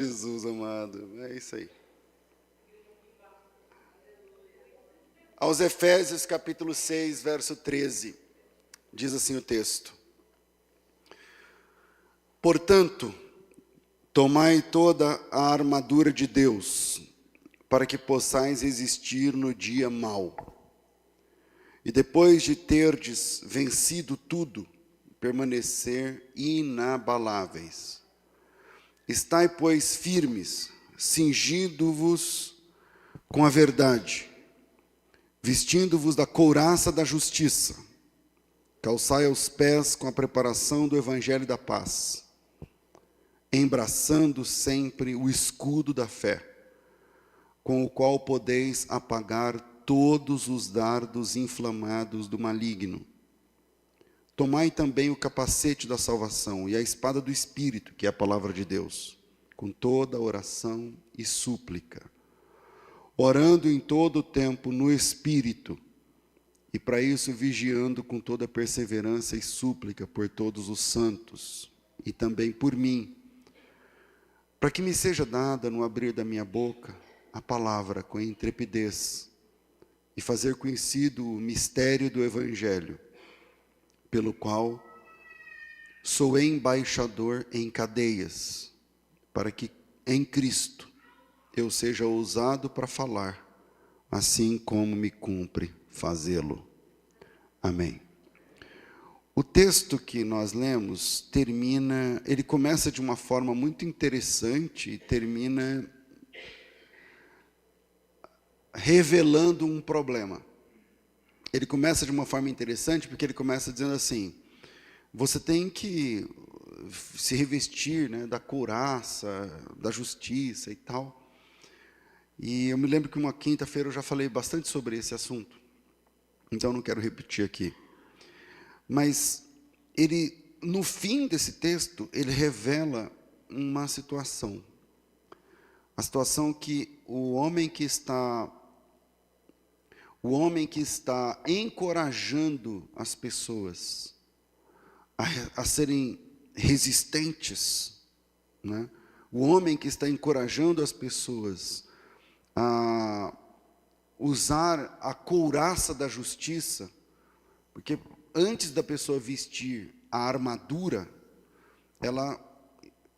Jesus amado, é isso aí. Aos Efésios capítulo 6, verso 13, diz assim o texto: Portanto, tomai toda a armadura de Deus, para que possais resistir no dia mau. E depois de terdes vencido tudo, permanecer inabaláveis. Estai, pois, firmes, cingindo-vos com a verdade, vestindo-vos da couraça da justiça, calçai aos pés com a preparação do evangelho da paz, embraçando sempre o escudo da fé, com o qual podeis apagar todos os dardos inflamados do maligno. Tomai também o capacete da salvação e a espada do Espírito, que é a palavra de Deus, com toda oração e súplica, orando em todo o tempo no Espírito, e para isso vigiando com toda perseverança e súplica por todos os santos, e também por mim, para que me seja dada no abrir da minha boca a palavra com intrepidez, e fazer conhecido o mistério do Evangelho, pelo qual sou embaixador em cadeias, para que em Cristo eu seja ousado para falar, assim como me cumpre fazê-lo. Amém. O texto que nós lemos termina, ele começa de uma forma muito interessante e termina revelando um problema. Ele começa de uma forma interessante, porque ele começa dizendo assim: você tem que se revestir, né, da couraça, da justiça e tal. E eu me lembro que uma quinta-feira eu já falei bastante sobre esse assunto, então não quero repetir aqui. Mas ele, no fim desse texto, ele revela uma situação. A situação que o homem que está encorajando as pessoas a serem resistentes, né? O homem que está encorajando as pessoas a usar a couraça da justiça, porque antes da pessoa vestir a armadura, ela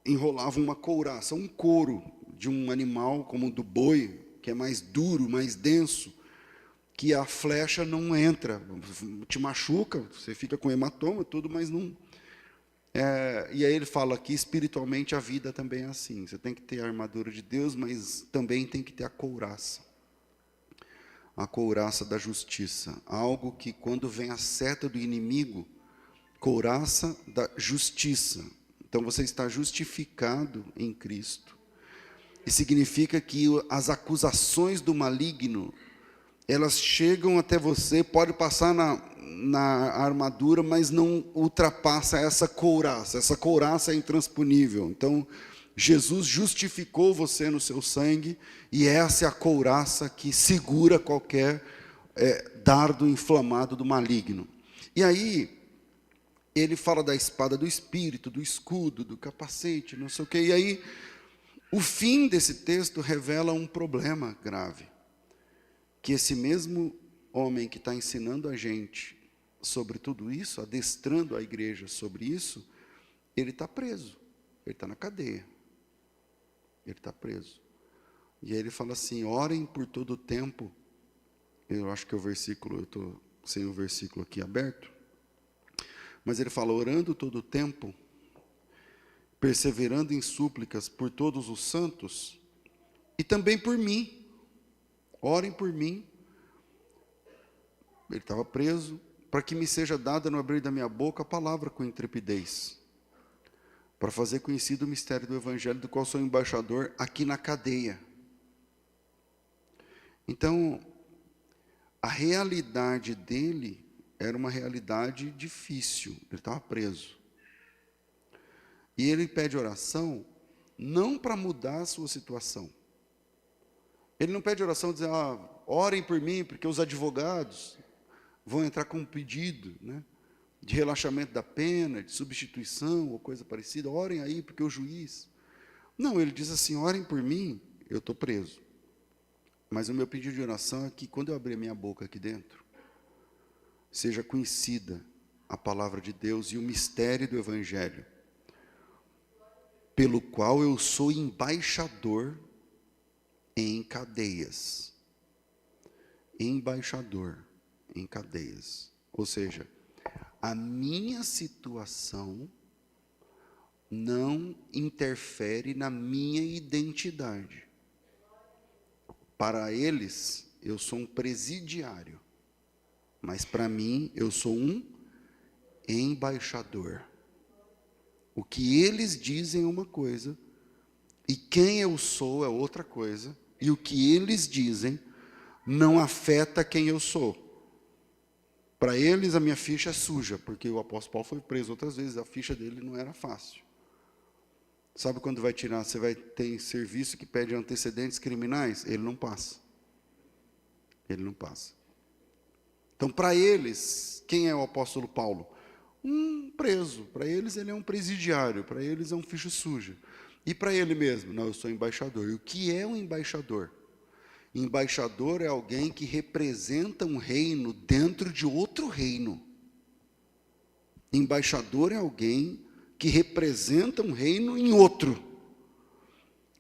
enrolava uma couraça, um couro de um animal, como o do boi, que é mais duro, mais denso, que a flecha não entra, te machuca, você fica com hematoma, tudo, mas não... e aí ele fala que espiritualmente a vida também é assim, você tem que ter a armadura de Deus, mas também tem que ter a couraça da justiça, algo que quando vem a seta do inimigo, couraça da justiça, então você está justificado em Cristo, e significa que as acusações do maligno, elas chegam até você, pode passar na armadura, mas não ultrapassa essa couraça é intransponível. Então, Jesus justificou você no seu sangue, e essa é a couraça que segura qualquer dardo inflamado do maligno. E aí, ele fala da espada do Espírito, do escudo, do capacete, não sei o quê. E aí, o fim desse texto revela um problema grave. Que esse mesmo homem que está ensinando a gente sobre tudo isso, adestrando a igreja sobre isso, ele está preso, ele está na cadeia, ele está preso. E aí ele fala assim: orem por todo o tempo. Eu acho que é o versículo, eu estou sem o versículo aqui aberto, mas ele fala: orando todo o tempo, perseverando em súplicas por todos os santos, e também por mim. Orem por mim. Ele estava preso, para que me seja dada no abrir da minha boca a palavra com intrepidez, para fazer conhecido o mistério do Evangelho, do qual sou embaixador aqui na cadeia. Então, a realidade dele era uma realidade difícil, ele estava preso. E ele pede oração, não para mudar a sua situação. Ele não pede oração dizendo: orem por mim, porque os advogados vão entrar com um pedido, né, de relaxamento da pena, de substituição ou coisa parecida. Orem aí, porque o juiz... Não, ele diz assim, orem por mim, eu estou preso. Mas o meu pedido de oração é que quando eu abrir a minha boca aqui dentro, seja conhecida a palavra de Deus e o mistério do Evangelho, pelo qual eu sou embaixador em cadeias. Embaixador em cadeias. Ou seja, a minha situação não interfere na minha identidade. Para eles, eu sou um presidiário, mas para mim, eu sou um embaixador. O que eles dizem é uma coisa, e quem eu sou é outra coisa, e o que eles dizem não afeta quem eu sou. Para eles, a minha ficha é suja, porque o apóstolo Paulo foi preso outras vezes, a ficha dele não era fácil. Sabe quando vai tirar, você vai ter serviço que pede antecedentes criminais? Ele não passa. Ele não passa. Então, para eles, quem é o apóstolo Paulo? Um preso. Para eles, ele é um presidiário. Para eles, é um ficha suja. E para ele mesmo? Não, eu sou embaixador. E o que é um embaixador? Embaixador é alguém que representa um reino dentro de outro reino. Embaixador é alguém que representa um reino em outro.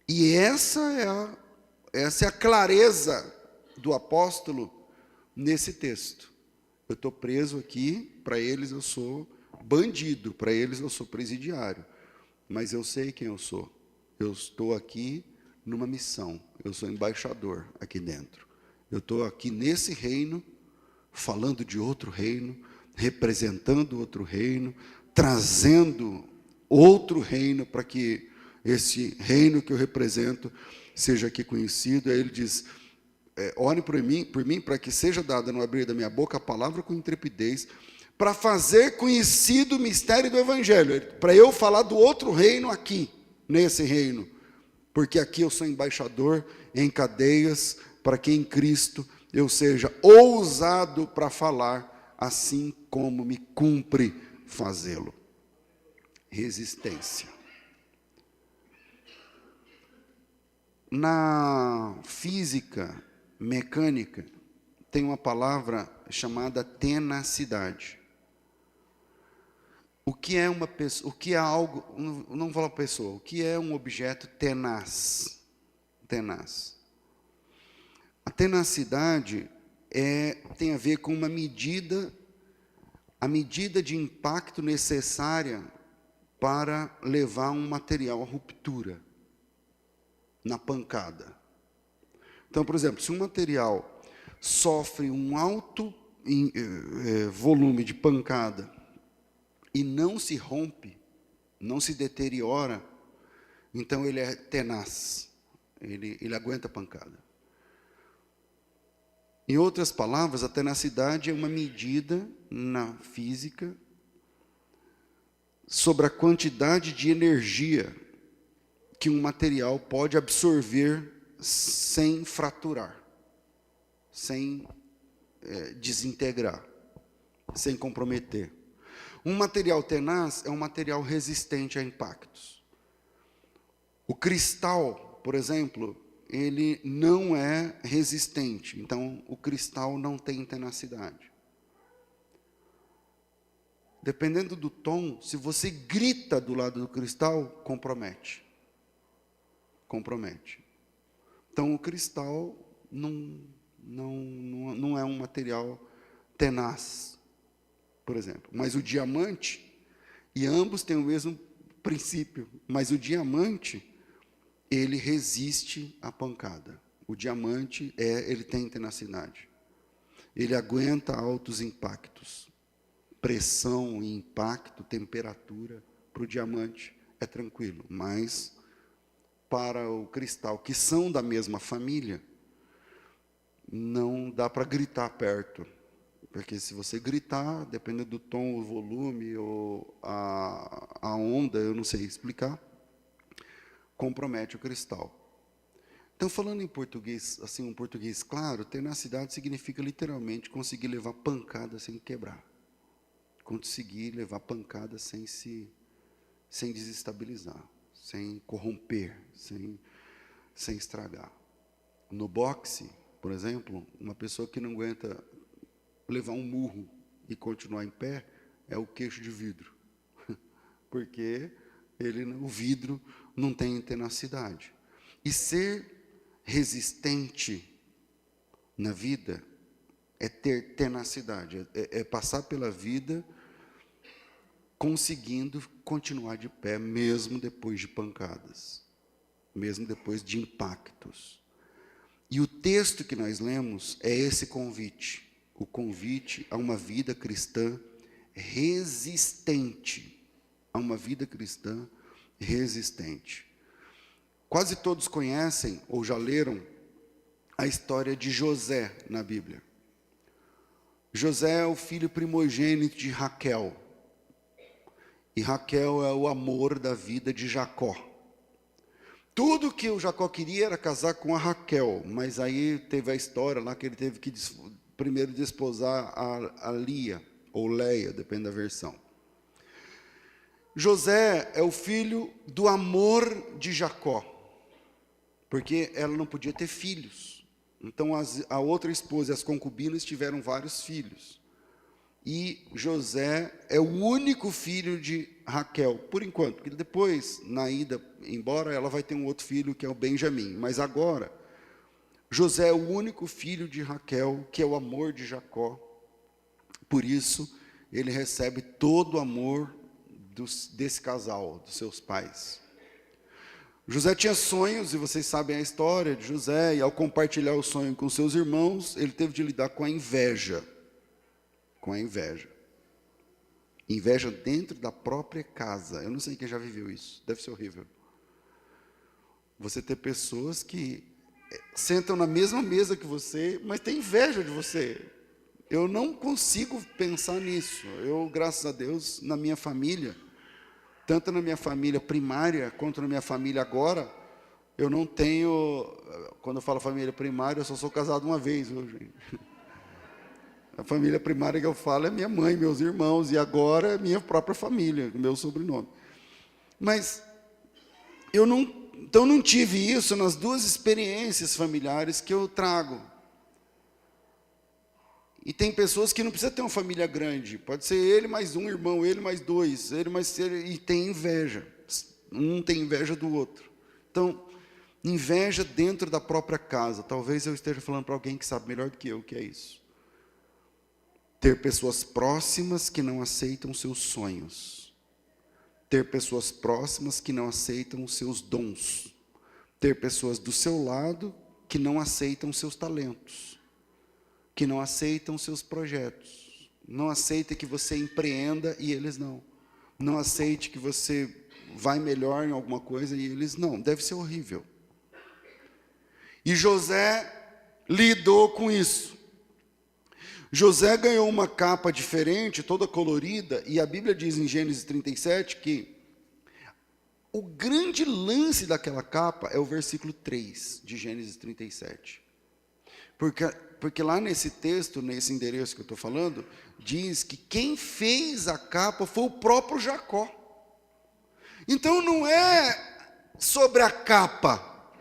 E essa é a clareza do apóstolo nesse texto. Eu estou preso aqui, para eles eu sou bandido, para eles eu sou presidiário. Mas eu sei quem eu sou. Eu estou aqui numa missão. Eu sou embaixador aqui dentro. Eu estou aqui nesse reino, falando de outro reino, representando outro reino, trazendo outro reino para que esse reino que eu represento seja aqui conhecido. Aí ele diz, ore por mim, para que seja dada no abrir da minha boca a palavra com intrepidez, para fazer conhecido o mistério do Evangelho, para eu falar do outro reino aqui, nesse reino, porque aqui eu sou embaixador em cadeias, para que em Cristo eu seja ousado para falar, assim como me cumpre fazê-lo. Resistência. Na física mecânica, tem uma palavra chamada tenacidade. O que é uma pessoa, o que é algo, não vou falar pessoa, o que é um objeto tenaz? Tenaz. A tenacidade tem a ver com uma medida, a medida de impacto necessária para levar um material à ruptura, na pancada. Então, por exemplo, se um material sofre um alto volume de pancada e não se rompe, não se deteriora, então ele é tenaz, ele aguenta a pancada. Em outras palavras, a tenacidade é uma medida na física sobre a quantidade de energia que um material pode absorver sem fraturar, sem desintegrar, sem comprometer. Um material tenaz é um material resistente a impactos. O cristal, por exemplo, ele não é resistente, então o cristal não tem tenacidade. Dependendo do tom, se você grita do lado do cristal, compromete. Compromete. Então o cristal não é um material tenaz, por exemplo. Mas o diamante, e ambos têm o mesmo princípio, mas o diamante, ele resiste à pancada. O diamante, ele tem tenacidade. Ele aguenta altos impactos. Pressão, impacto, temperatura, para o diamante é tranquilo. Mas para o cristal, que são da mesma família, não dá para gritar perto. Porque se você gritar, dependendo do tom, o volume, ou a onda, eu não sei explicar, compromete o cristal. Então, falando em português, assim, um português claro, tenacidade significa literalmente conseguir levar pancada sem quebrar. Conseguir levar pancada sem desestabilizar, sem corromper, sem estragar. No boxe, por exemplo, uma pessoa que não aguenta levar um murro e continuar em pé é o queixo de vidro, porque o vidro não tem tenacidade. E ser resistente na vida é ter tenacidade, é passar pela vida conseguindo continuar de pé, mesmo depois de pancadas, mesmo depois de impactos. E o texto que nós lemos é esse convite, o convite a uma vida cristã resistente, a uma vida cristã resistente. Quase todos conhecem ou já leram a história de José na Bíblia. José é o filho primogênito de Raquel. E Raquel é o amor da vida de Jacó. Tudo que o Jacó queria era casar com a Raquel, mas aí teve a história lá que ele teve que primeiro desposar a Lia, ou Leia, depende da versão. José é o filho do amor de Jacó, porque ela não podia ter filhos. Então a outra esposa e as concubinas tiveram vários filhos. E José é o único filho de Raquel, por enquanto, porque depois, na ida embora, ela vai ter um outro filho que é o Benjamim. Mas agora, José é o único filho de Raquel, que é o amor de Jacó. Por isso, ele recebe todo o amor desse casal, dos seus pais. José tinha sonhos, e vocês sabem a história de José, e ao compartilhar o sonho com seus irmãos, ele teve de lidar com a inveja. Com a inveja. Inveja dentro da própria casa. Eu não sei quem já viveu isso. Deve ser horrível. Você ter pessoas que sentam na mesma mesa que você, mas têm inveja de você. Eu não consigo pensar nisso. Eu, graças a Deus, na minha família, tanto na minha família primária, quanto na minha família agora, eu não tenho... Quando eu falo família primária, eu só sou casado uma vez hoje. A família primária que eu falo é minha mãe, meus irmãos, e agora é minha própria família, meu sobrenome. Mas eu não tive isso nas duas experiências familiares que eu trago. E tem pessoas que não precisam ter uma família grande, pode ser ele mais um irmão, ele mais dois, e tem inveja. Um tem inveja do outro. Então, inveja dentro da própria casa. Talvez eu esteja falando para alguém que sabe melhor do que eu o que é isso. Ter pessoas próximas que não aceitam seus sonhos. Ter pessoas próximas que não aceitam seus dons. Ter pessoas do seu lado que não aceitam seus talentos. Que não aceitam seus projetos. Não aceita que você empreenda e eles não. Não aceite que você vai melhor em alguma coisa e eles não. Deve ser horrível. E José lidou com isso. José ganhou uma capa diferente, toda colorida, e a Bíblia diz em Gênesis 37 que o grande lance daquela capa é o versículo 3 de Gênesis 37. Porque lá nesse texto, nesse endereço que eu estou falando, diz que quem fez a capa foi o próprio Jacó. Então não é sobre a capa,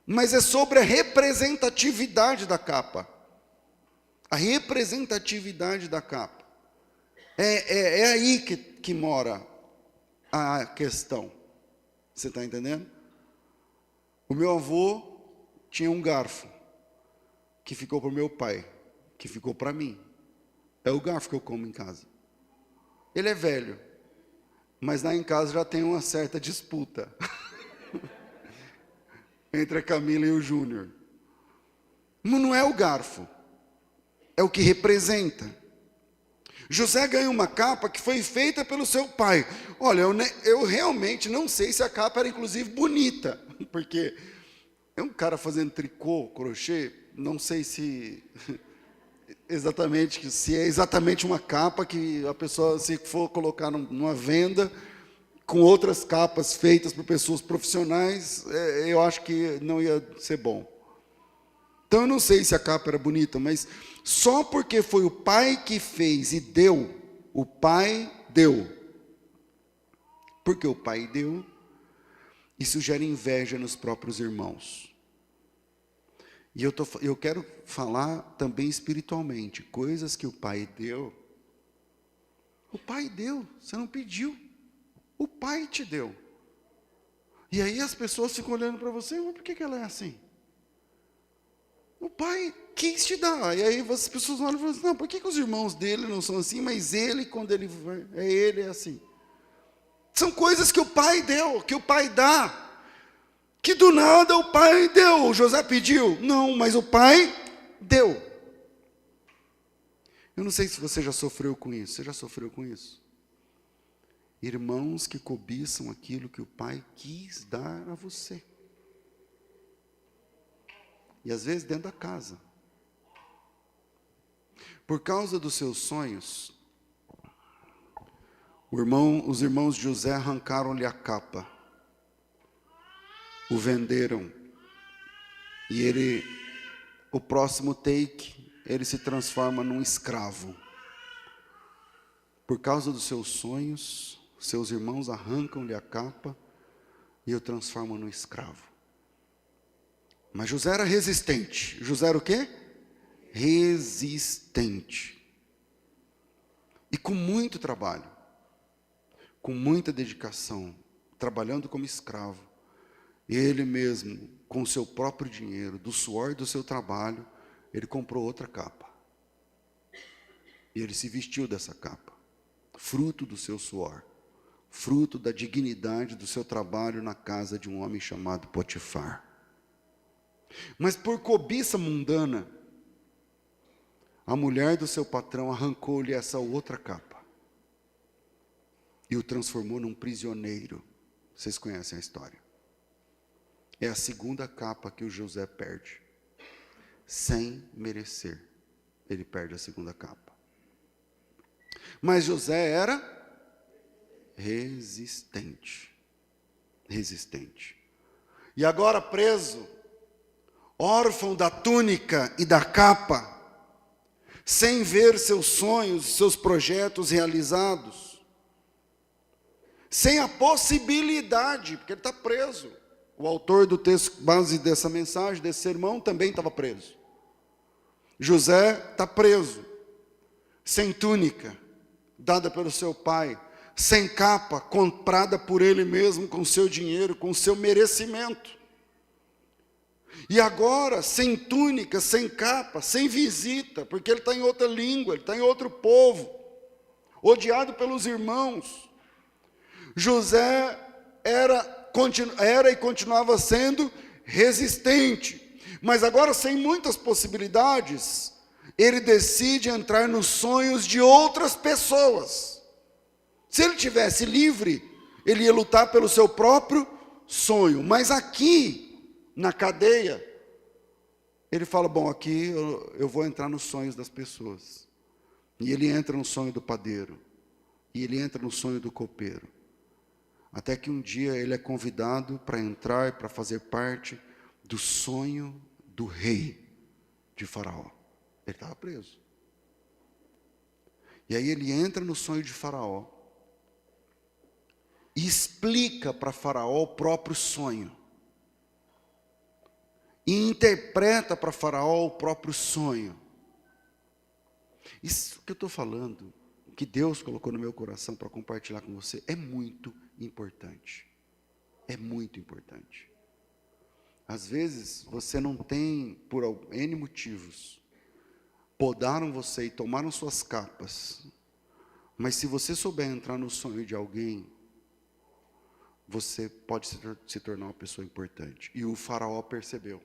mas é sobre a representatividade da capa. A representatividade da capa. É aí que mora a questão. Você está entendendo? O meu avô tinha um garfo, que ficou para o meu pai, que ficou para mim. É o garfo que eu como em casa. Ele é velho, mas lá em casa já tem uma certa disputa entre a Camila e o Júnior. Mas não é o garfo. É o que representa. José ganhou uma capa que foi feita pelo seu pai. Olha, eu realmente não sei se a capa era inclusive bonita, porque é um cara fazendo tricô, crochê, não sei se é exatamente uma capa que a pessoa, se for colocar numa venda, com outras capas feitas por pessoas profissionais, eu acho que não ia ser bom. Então eu não sei se a capa era bonita, mas só porque foi o pai que fez e deu, o pai deu. Porque o pai deu, Isso gera inveja nos próprios irmãos. E eu quero falar também espiritualmente, coisas que o Pai deu. O Pai deu, você não pediu. O Pai te deu. E aí as pessoas ficam olhando para você, mas por que ela é assim? O Pai quis te dar. E aí as pessoas olham e falam assim, não, por que os irmãos dele não são assim, mas ele, quando ele vai, ele é assim. São coisas que o Pai deu, que o Pai dá. Que do nada o Pai deu. O José pediu? Não, mas o Pai deu. Eu não sei se você já sofreu com isso. Você já sofreu com isso? Irmãos que cobiçam aquilo que o Pai quis dar a você. E às vezes dentro da casa. Por causa dos seus sonhos, os irmãos de José arrancaram-lhe a capa. O venderam. E o próximo take, ele se transforma num escravo. Por causa dos seus sonhos, seus irmãos arrancam-lhe a capa e o transformam num escravo. Mas José era resistente. José era o quê? Resistente. E com muito trabalho, com muita dedicação, trabalhando como escravo, ele mesmo, com o seu próprio dinheiro, do suor do seu trabalho, ele comprou outra capa. E ele se vestiu dessa capa, fruto do seu suor, fruto da dignidade do seu trabalho na casa de um homem chamado Potifar. Mas por cobiça mundana, a mulher do seu patrão arrancou-lhe essa outra capa e o transformou num prisioneiro. Vocês conhecem a história. É a segunda capa que o José perde. Sem merecer, ele perde a segunda capa. Mas José era resistente. Resistente. E agora preso, órfão da túnica e da capa, sem ver seus sonhos, seus projetos realizados, sem a possibilidade, porque ele está preso. O autor do texto, base dessa mensagem, desse sermão, também estava preso. José está preso, sem túnica, dada pelo seu pai, sem capa, comprada por ele mesmo, com seu dinheiro, com seu merecimento. E agora, sem túnica, sem capa, sem visita, porque ele está em outra língua, ele está em outro povo, odiado pelos irmãos. José era e continuava sendo resistente, mas agora sem muitas possibilidades, ele decide entrar nos sonhos de outras pessoas. Se ele tivesse livre, ele ia lutar pelo seu próprio sonho, mas aqui, na cadeia, ele fala, bom, aqui eu vou entrar nos sonhos das pessoas. E ele entra no sonho do padeiro, e ele entra no sonho do copeiro. Até que um dia ele é convidado para entrar, para fazer parte do sonho do rei de Faraó. Ele estava preso. E aí ele entra no sonho de Faraó e explica para Faraó o próprio sonho. E interpreta para Faraó o próprio sonho. Isso que eu estou falando, que Deus colocou no meu coração para compartilhar com você, é muito importante. É muito importante. Às vezes, você não tem, por N motivos, podaram você e tomaram suas capas, mas se você souber entrar no sonho de alguém, você pode se tornar uma pessoa importante. E o Faraó percebeu.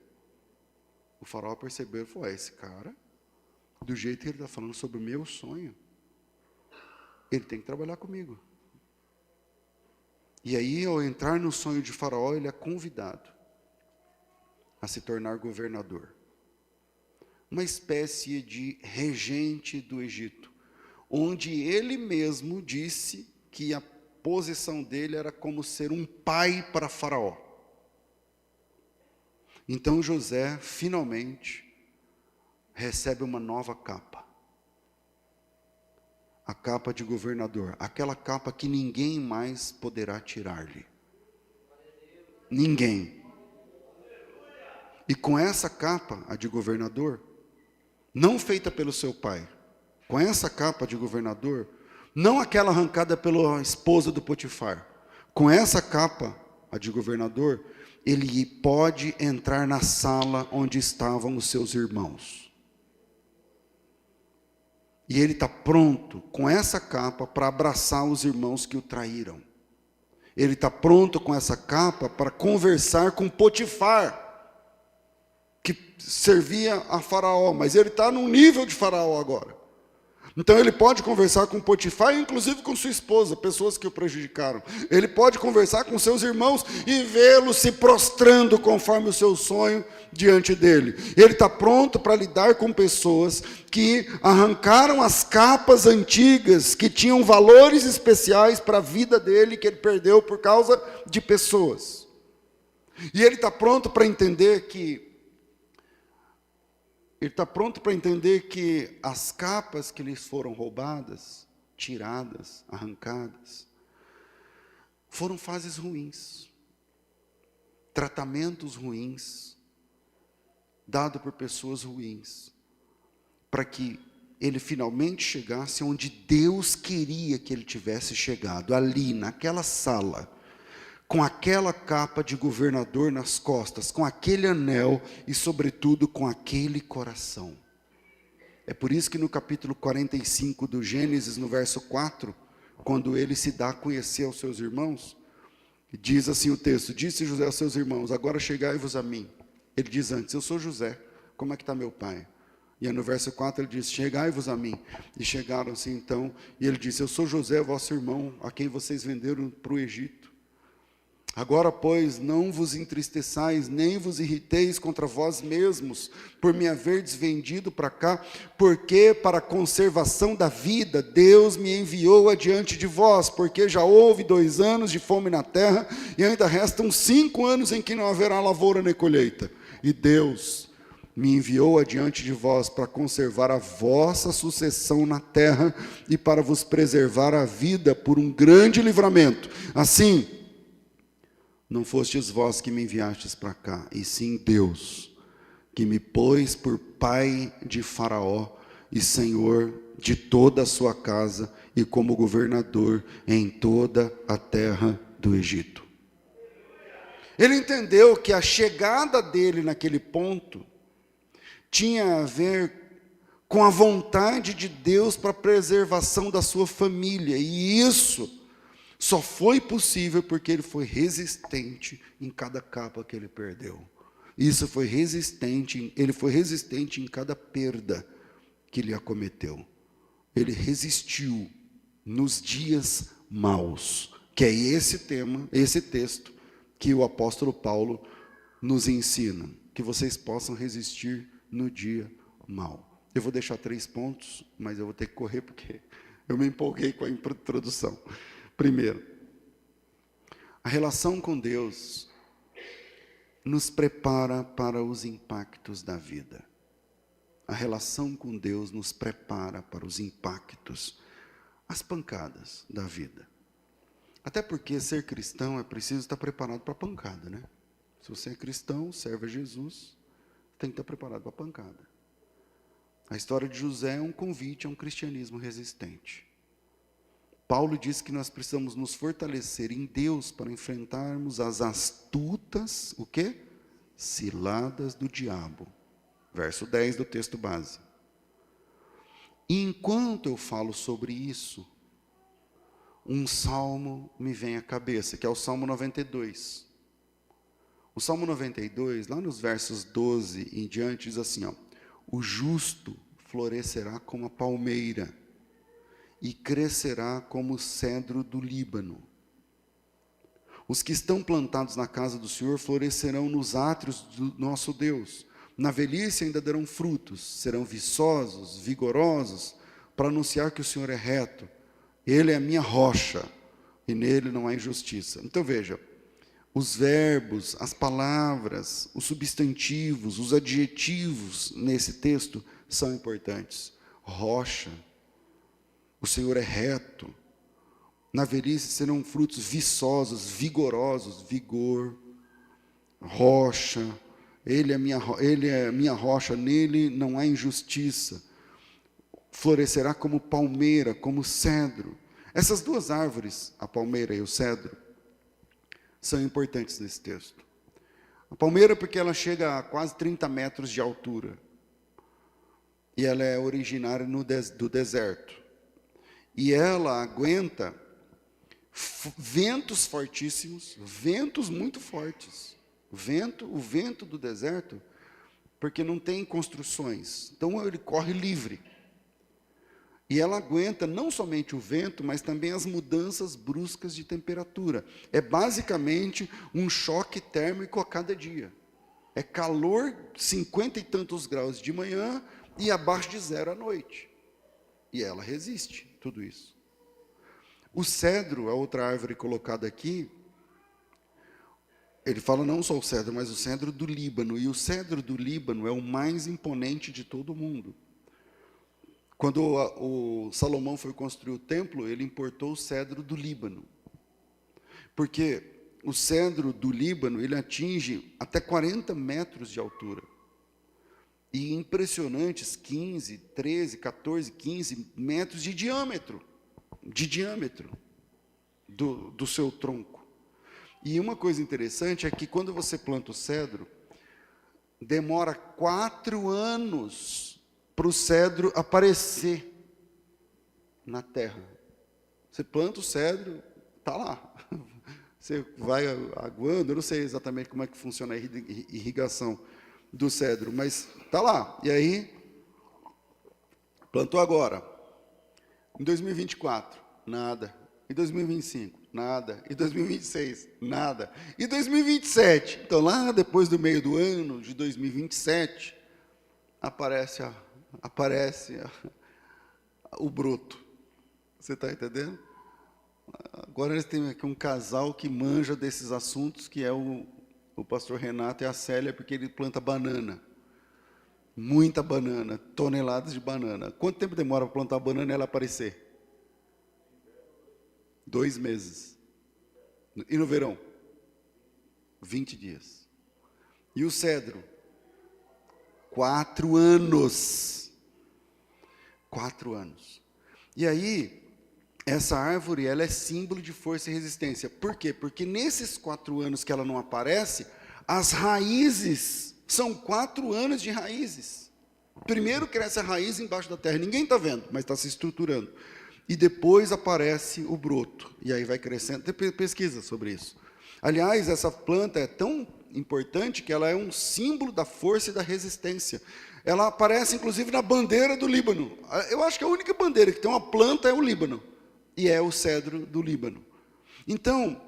O Faraó percebeu e falou, esse cara, do jeito que ele está falando sobre o meu sonho, ele tem que trabalhar comigo. E aí, ao entrar no sonho de Faraó, ele é convidado a se tornar governador. Uma espécie de regente do Egito, onde ele mesmo disse que a posição dele era como ser um pai para Faraó. Então José, finalmente, recebe uma nova capa. A capa de governador, aquela capa que ninguém mais poderá tirar-lhe. Ninguém. E com essa capa, a de governador, não feita pelo seu pai, com essa capa de governador, não aquela arrancada pela esposa do Potifar, com essa capa, a de governador, ele pode entrar na sala onde estavam os seus irmãos. E ele está pronto, com essa capa, para abraçar os irmãos que o traíram. Ele está pronto com essa capa para conversar com Potifar, que servia a Faraó, mas ele está num nível de Faraó agora. Então ele pode conversar com Potifar, inclusive com sua esposa, pessoas que o prejudicaram. Ele pode conversar com seus irmãos e vê-los se prostrando conforme o seu sonho diante dele. Ele está pronto para lidar com pessoas que arrancaram as capas antigas, que tinham valores especiais para a vida dele, que ele perdeu por causa de pessoas. E ele está pronto para entender que as capas que lhes foram roubadas, tiradas, arrancadas, foram fases ruins, tratamentos ruins, dados por pessoas ruins, para que ele finalmente chegasse onde Deus queria que ele tivesse chegado, ali, naquela sala, com aquela capa de governador nas costas, com aquele anel e, sobretudo, com aquele coração. É por isso que no capítulo 45 do Gênesis, no verso 4, quando ele se dá a conhecer aos seus irmãos, diz assim o texto: disse José aos seus irmãos, agora chegai-vos a mim. Ele diz antes, eu sou José, como é que está meu pai? E aí no verso 4 ele diz, chegai-vos a mim. E chegaram-se então, e ele disse, eu sou José, vosso irmão, a quem vocês venderam para o Egito. Agora, pois, não vos entristeçais, nem vos irriteis contra vós mesmos, por me haverdes vendido para cá, porque para a conservação da vida, Deus me enviou adiante de vós, porque já houve 2 anos de fome na terra, e ainda restam 5 anos em que não haverá lavoura nem colheita. E Deus me enviou adiante de vós para conservar a vossa sucessão na terra, e para vos preservar a vida por um grande livramento. Assim, não fostes vós que me enviastes para cá, e sim Deus, que me pôs por pai de Faraó e senhor de toda a sua casa e como governador em toda a terra do Egito. Ele entendeu que a chegada dele naquele ponto tinha a ver com a vontade de Deus para a preservação da sua família, e isso só foi possível porque ele foi resistente em cada capa que ele perdeu. Ele foi resistente em cada perda que lhe acometeu. Ele resistiu nos dias maus, que é esse tema, esse texto que o apóstolo Paulo nos ensina, que vocês possam resistir no dia mau. Eu vou deixar 3 pontos, mas eu vou ter que correr porque eu me empolguei com a introdução. Primeiro, a relação com Deus nos prepara para os impactos da vida. A relação com Deus nos prepara para os impactos, as pancadas da vida. Até porque ser cristão é preciso estar preparado para a pancada, né? Se você é cristão, serve a Jesus, tem que estar preparado para a pancada. A história de José é um convite a um cristianismo resistente. Paulo diz que nós precisamos nos fortalecer em Deus para enfrentarmos as astutas, o quê? Ciladas do diabo. Verso 10 do texto base. E enquanto eu falo sobre isso, um salmo me vem à cabeça, que é o Salmo 92. O Salmo 92, lá nos versos 12 em diante, diz assim, ó, o justo florescerá como a palmeira, e crescerá como o cedro do Líbano. Os que estão plantados na casa do Senhor florescerão nos átrios do nosso Deus. Na velhice ainda darão frutos, serão viçosos, vigorosos, para anunciar que o Senhor é reto. Ele é a minha rocha, e nele não há injustiça. Então veja, os verbos, as palavras, os substantivos, os adjetivos nesse texto são importantes. Rocha, o Senhor é reto. Na velhice serão frutos viçosos, vigorosos, vigor. rocha, ele é minha rocha, nele não há injustiça. Florescerá como palmeira, como cedro. Essas duas árvores, a palmeira e o cedro, são importantes nesse texto. A palmeira porque ela chega a quase 30 metros de altura. E ela é originária do deserto. E ela aguenta ventos fortíssimos, ventos muito fortes. O vento do deserto, porque não tem construções. Então ele corre livre. E ela aguenta não somente o vento, mas também as mudanças bruscas de temperatura. É basicamente um choque térmico a cada dia. É calor, 50 e tantos graus de manhã e abaixo de 0 à noite. E ela resiste tudo isso. O cedro, a outra árvore colocada aqui, ele fala não só o cedro, mas o cedro do Líbano. E o cedro do Líbano é o mais imponente de todo o mundo. Quando o Salomão foi construir o templo, ele importou o cedro do Líbano. Porque o cedro do Líbano, ele atinge até 40 metros de altura. E impressionantes 15, 13, 14, 15 metros de diâmetro do seu tronco. E uma coisa interessante é que quando você planta o cedro, demora 4 anos para o cedro aparecer na terra. Você planta o cedro, está lá. Você vai aguando, eu não sei exatamente como é que funciona a irrigação do cedro, mas está lá. E aí, plantou agora. Em 2024, nada. Em 2025, nada. Em 2026, nada. E 2027, então lá depois do meio do ano de 2027, aparece o broto. Você está entendendo? Agora eles têm aqui um casal que manja desses assuntos, que é o pastor Renato e a Célia, porque ele planta banana. Muita banana, toneladas de banana. Quanto tempo demora para plantar a banana e ela aparecer? 2 meses. E no verão? 20 dias. E o cedro? 4 anos. 4 anos. E aí, essa árvore, ela é símbolo de força e resistência. Por quê? Porque nesses 4 anos que ela não aparece, as raízes, são 4 anos de raízes. Primeiro cresce a raiz embaixo da terra, ninguém está vendo, mas está se estruturando. E depois aparece o broto, e aí vai crescendo. Tem pesquisa sobre isso. Aliás, essa planta é tão importante que ela é um símbolo da força e da resistência. Ela aparece, inclusive, na bandeira do Líbano. Eu acho que a única bandeira que tem uma planta é o Líbano, e é o cedro do Líbano. Então,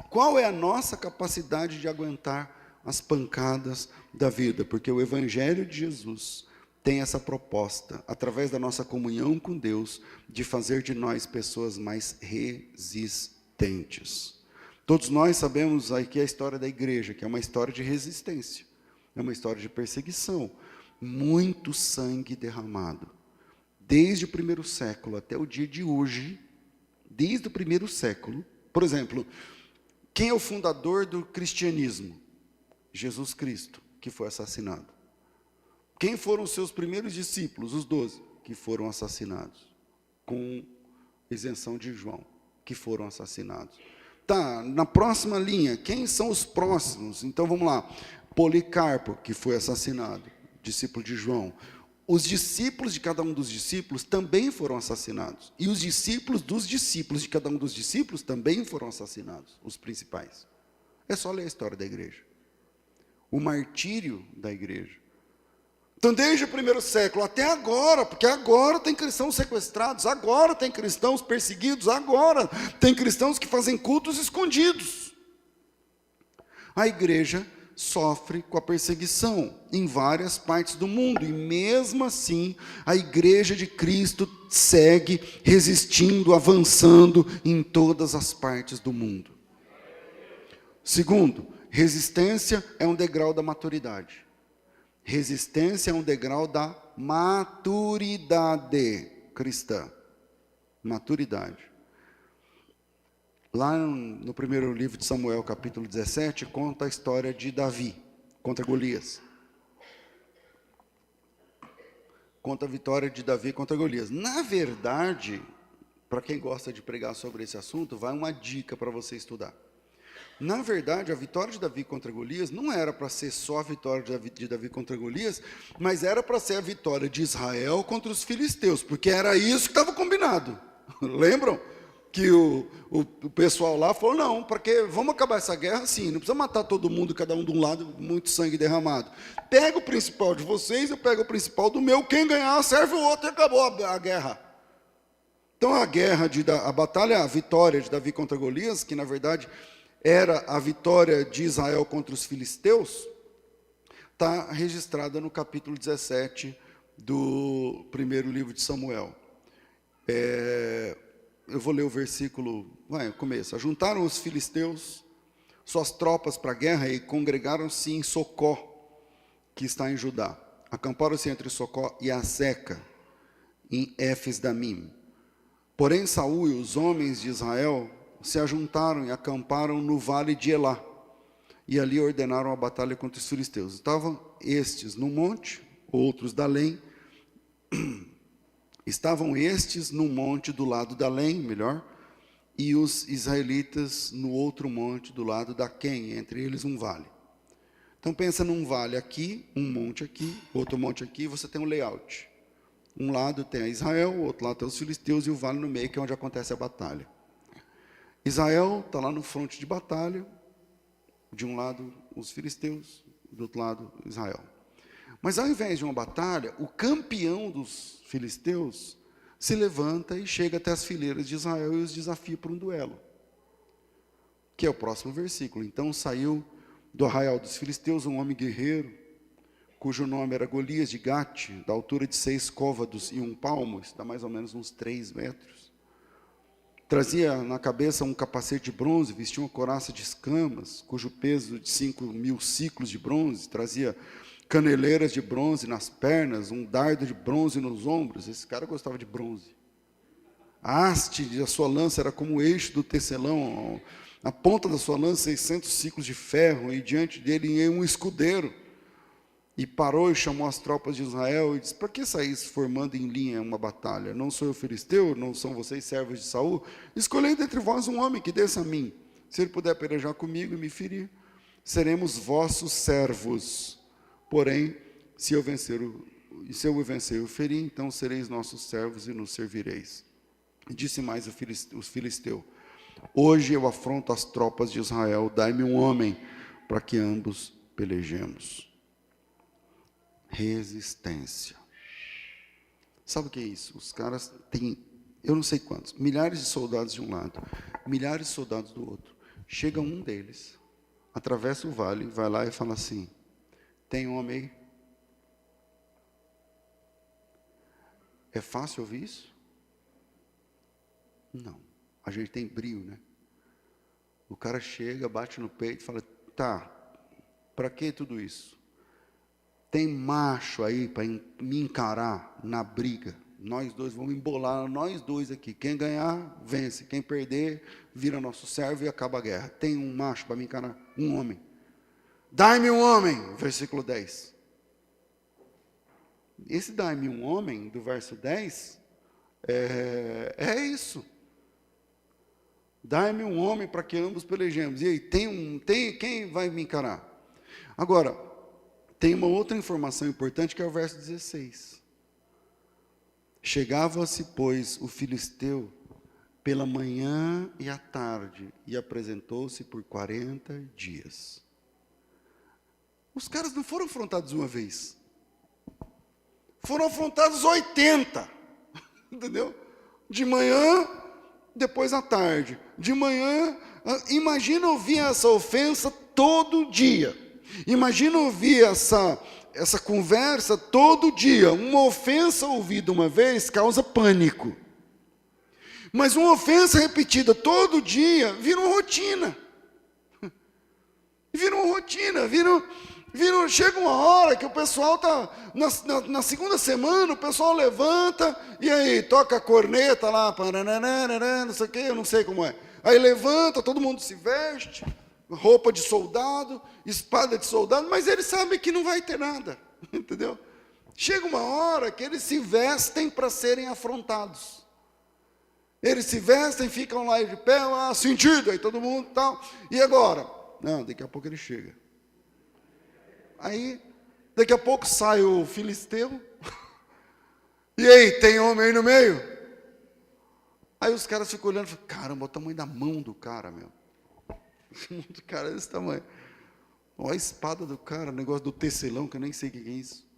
qual é a nossa capacidade de aguentar as pancadas da vida? Porque o Evangelho de Jesus tem essa proposta, através da nossa comunhão com Deus, de fazer de nós pessoas mais resistentes. Todos nós sabemos aqui a história da igreja, que é uma história de resistência, é uma história de perseguição, muito sangue derramado. Desde o 1º século até o dia de hoje, desde o 1º século, por exemplo, quem é o fundador do cristianismo? Jesus Cristo, que foi assassinado. Quem foram os seus primeiros discípulos, os 12, que foram assassinados? Com isenção de João, que foram assassinados. Tá, na próxima linha, quem são os próximos? Então vamos lá. Policarpo, que foi assassinado, discípulo de João. Os discípulos de cada um dos discípulos também foram assassinados. E os discípulos dos discípulos de cada um dos discípulos também foram assassinados, os principais. É só ler a história da igreja. O martírio da igreja. Então, desde o 1º século até agora, porque agora tem cristãos sequestrados, agora tem cristãos perseguidos, agora tem cristãos que fazem cultos escondidos. A igreja sofre com a perseguição em várias partes do mundo, e mesmo assim, a igreja de Cristo segue resistindo, avançando em todas as partes do mundo. Segundo, resistência é um degrau da maturidade. Resistência é um degrau da maturidade cristã. Maturidade. Lá no primeiro livro de Samuel, capítulo 17, conta a história de Davi contra Golias. Conta a vitória de Davi contra Golias. Na verdade, para quem gosta de pregar sobre esse assunto, vai uma dica para você estudar. Na verdade, a vitória de Davi contra Golias não era para ser só a vitória de Davi contra Golias, mas era para ser a vitória de Israel contra os filisteus, porque era isso que estava combinado. Lembram? Que o pessoal lá falou, não, porque vamos acabar essa guerra assim, não precisa matar todo mundo, cada um de um lado, muito sangue derramado. Pega o principal de vocês, eu pego o principal do meu, quem ganhar serve o outro e acabou a guerra. Então a batalha, a vitória de Davi contra Golias, que na verdade era a vitória de Israel contra os filisteus, está registrada no capítulo 17 do primeiro livro de Samuel. Eu vou ler o versículo, começa. Juntaram os filisteus suas tropas para a guerra e congregaram-se em Socó, que está em Judá. Acamparam-se entre Socó e Azeca, em Éfes-Damim. Porém, Saul e os homens de Israel se ajuntaram e acamparam no vale de Elá, e ali ordenaram a batalha contra os filisteus. Estavam estes no monte, outros da além. Estavam estes no monte do lado da além, melhor, e os israelitas no outro monte do lado da Quém, entre eles um vale. Então pensa num vale aqui, um monte aqui, outro monte aqui, você tem um layout. Um lado tem Israel, o outro lado tem os filisteus, e o vale no meio, que é onde acontece a batalha. Israel está lá no fronte de batalha, de um lado os filisteus, do outro lado Israel. Mas ao invés de uma batalha, o campeão dos filisteus se levanta e chega até as fileiras de Israel e os desafia para um duelo. Que é o próximo versículo. Então saiu do arraial dos filisteus um homem guerreiro, cujo nome era Golias de Gate, da altura de 6 côvados e 1 palmo, isso dá mais ou menos uns 3 metros. Trazia na cabeça um capacete de bronze, vestia uma couraça de escamas, cujo peso de 5.000 ciclos de bronze, trazia caneleiras de bronze nas pernas, um dardo de bronze nos ombros. Esse cara gostava de bronze. A haste da sua lança era como o eixo do tecelão, a ponta da sua lança 600 ciclos de ferro, e diante dele ia um escudeiro. E parou e chamou as tropas de Israel e disse: para que saís formando em linha uma batalha? Não sou eu filisteu? Não são vocês servos de Saul? Escolhei dentre vós um homem que desça a mim. Se ele puder pelejar comigo e me ferir, seremos vossos servos. Porém, se eu o vencer e o ferir, então sereis nossos servos e nos servireis. E disse mais o filisteu: hoje eu afronto as tropas de Israel, dai-me um homem para que ambos pelejemos. Resistência. Sabe o que é isso? Os caras têm, eu não sei quantos, milhares de soldados de um lado, milhares de soldados do outro. Chega um deles, atravessa o vale, vai lá e fala assim: tem homem aí? É fácil ouvir isso? Não. A gente tem brio, né? O cara chega, bate no peito e fala: tá, para que tudo isso? Tem macho aí para me encarar na briga? Nós dois vamos embolar, nós dois aqui. Quem ganhar, vence. Quem perder, vira nosso servo e acaba a guerra. Tem um macho para me encarar? Um homem. Dai-me um homem, versículo 10. Esse dai-me um homem, do verso 10, é isso. Dai-me um homem para que ambos pelejemos. E aí, quem vai me encarar? Agora, tem uma outra informação importante, que é o verso 16. Chegava-se, pois, o filisteu pela manhã e à tarde, e apresentou-se por 40 dias. Os caras não foram afrontados uma vez. Foram afrontados 80. Entendeu? De manhã, depois à tarde. De manhã, imagina ouvir essa ofensa todo dia. Imagina ouvir essa conversa todo dia. Uma ofensa ouvida uma vez causa pânico. Mas uma ofensa repetida todo dia vira uma rotina. Vira uma rotina, chega uma hora que o pessoal está, na segunda semana, o pessoal levanta, e aí, toca a corneta lá, não sei o que, eu não sei como é. Aí levanta, todo mundo se veste, roupa de soldado, espada de soldado, mas eles sabem que não vai ter nada, entendeu? Chega uma hora que eles se vestem para serem afrontados. Eles se vestem, ficam lá de pé, sentido, aí todo mundo tal. E agora? Não, daqui a pouco ele chega. Aí, daqui a pouco sai o filisteu. E aí, tem homem aí no meio? Aí os caras ficam olhando e falam, caramba, o tamanho da mão do cara, meu. O mão do cara é desse tamanho. Olha a espada do cara, o negócio do tecelão, que eu nem sei o que é isso.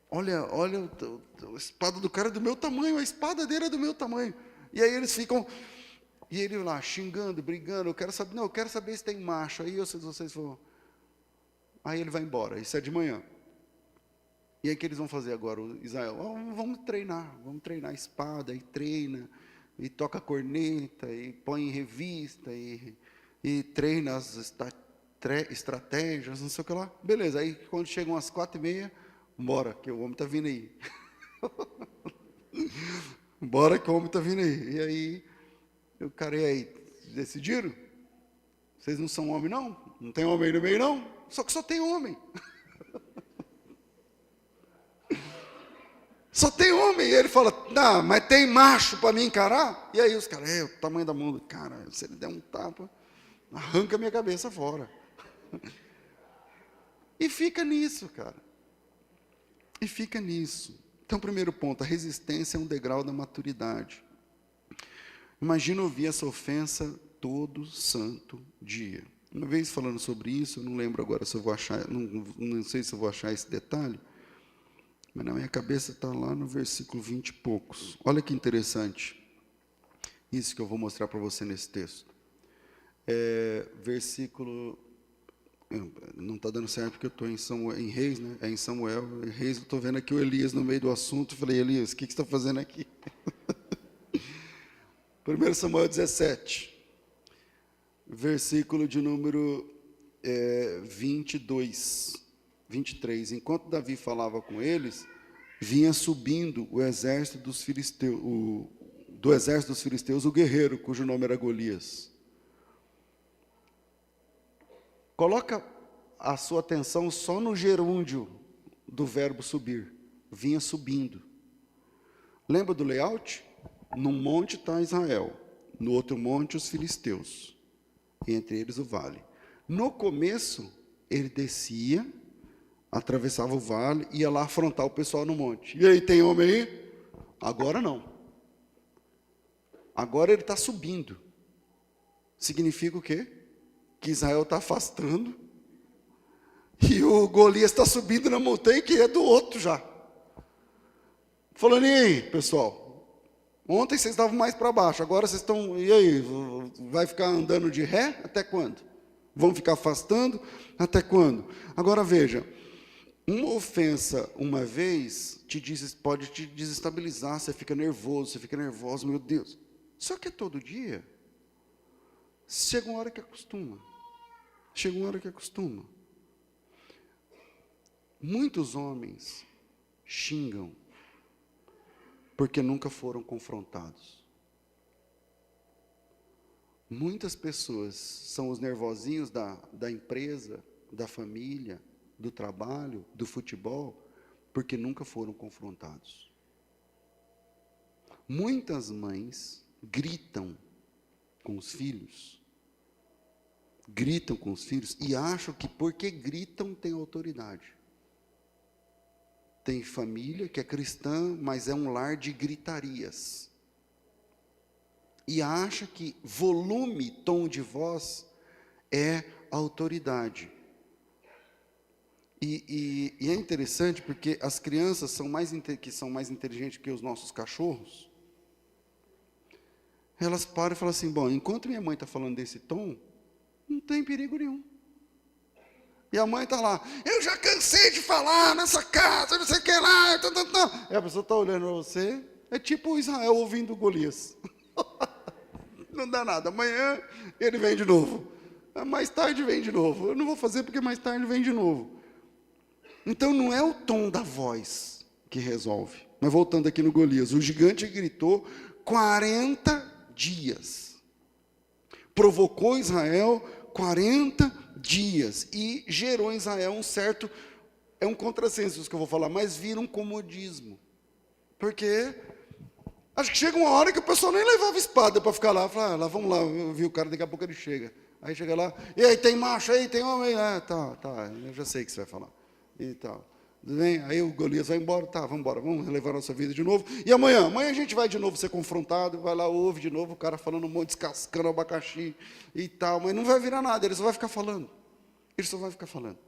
Olha, a espada do cara é do meu tamanho, a espada dele é do meu tamanho. E aí eles ficam, e ele lá, xingando, brigando, eu quero saber se tem macho. Aí vocês vão. Aí ele vai embora, isso é de manhã. E aí o que eles vão fazer agora, o Israel? Vamos treinar a espada, e treina, e toca corneta, e põe em revista, e treina as estratégias, não sei o que lá. Beleza, aí quando chegam às 4h30, bora, que o homem está vindo aí. Bora que o homem está vindo aí. E aí, eu cara, e aí, decidiram? Vocês não são homem, não? Não tem homem aí no meio, não? Só que só tem homem. Só tem homem. E ele fala, não, mas tem macho para me encarar? E aí os caras, o tamanho da mão do cara, se ele der um tapa, arranca a minha cabeça fora. E fica nisso, cara. E fica nisso. Então, primeiro ponto, a resistência é um degrau da maturidade. Imagina ouvir essa ofensa todo santo dia. Uma vez falando sobre isso, eu não lembro agora se eu vou achar, não sei se eu vou achar esse detalhe, mas na minha cabeça está lá no versículo 20 e poucos. Olha que interessante, isso que eu vou mostrar para você nesse texto. Versículo... Não está dando certo porque eu estou em Reis, né? É em Samuel. Em Reis, eu estou vendo aqui o Elias no meio do assunto. Eu falei, Elias, o que você está fazendo aqui? 1 Samuel 17, versículo de número 23. Enquanto Davi falava com eles, vinha subindo o exército dos filisteus, do exército dos filisteus, o guerreiro, cujo nome era Golias. Coloca a sua atenção só no gerúndio do verbo subir. Vinha subindo. Lembra do layout? Num monte está Israel, no outro monte os filisteus, e entre eles o vale. No começo, ele descia, atravessava o vale, ia lá afrontar o pessoal no monte. E aí, tem homem aí? Agora não. Agora ele está subindo. Significa o quê? Que Israel está afastando, e o Golias está subindo na montanha, que é do outro já. Falando, e aí, pessoal? Ontem vocês estavam mais para baixo, agora vocês estão, e aí? Vai ficar andando de ré? Até quando? Vão ficar afastando? Até quando? Agora veja, uma ofensa uma vez pode te desestabilizar, você fica nervoso, meu Deus. Só que é todo dia. Chega uma hora que acostuma. Muitos homens xingam porque nunca foram confrontados. Muitas pessoas são os nervosinhos da empresa, da família, do trabalho, do futebol, porque nunca foram confrontados. Muitas mães gritam com os filhos e acham que porque gritam tem autoridade. Tem família que é cristã, mas é um lar de gritarias. E acha que volume, tom de voz é autoridade. E é interessante porque as crianças que são mais inteligentes que os nossos cachorros, elas param e falam assim, bom, enquanto minha mãe está falando desse tom, não tem perigo nenhum. E a mãe está lá, eu já cansei de falar nessa casa, não sei o que lá. E a pessoa está olhando para você, é tipo Israel ouvindo Golias. Não dá nada, amanhã ele vem de novo. Mais tarde vem de novo. Eu não vou fazer porque mais tarde vem de novo. Então não é o tom da voz que resolve. Mas voltando aqui no Golias, o gigante gritou 40 dias. provocou Israel 40 dias e gerou em Israel um certo, é um contrassenso isso que eu vou falar, mas vira um comodismo. Porque acho que chega uma hora que o pessoal nem levava espada para ficar lá. Fala, lá vamos lá, eu vi o cara, daqui a pouco ele chega. Aí chega lá, e aí, tem macho aí, tem homem? Tá, eu já sei o que você vai falar. E tal. Tudo bem? Aí o Golias vai embora, tá, vamos embora, vamos relevar nossa vida de novo. E amanhã a gente vai de novo ser confrontado, vai lá, ouve de novo o cara falando um monte, descascando abacaxi e tal, mas não vai virar nada, ele só vai ficar falando. Ele só vai ficar falando.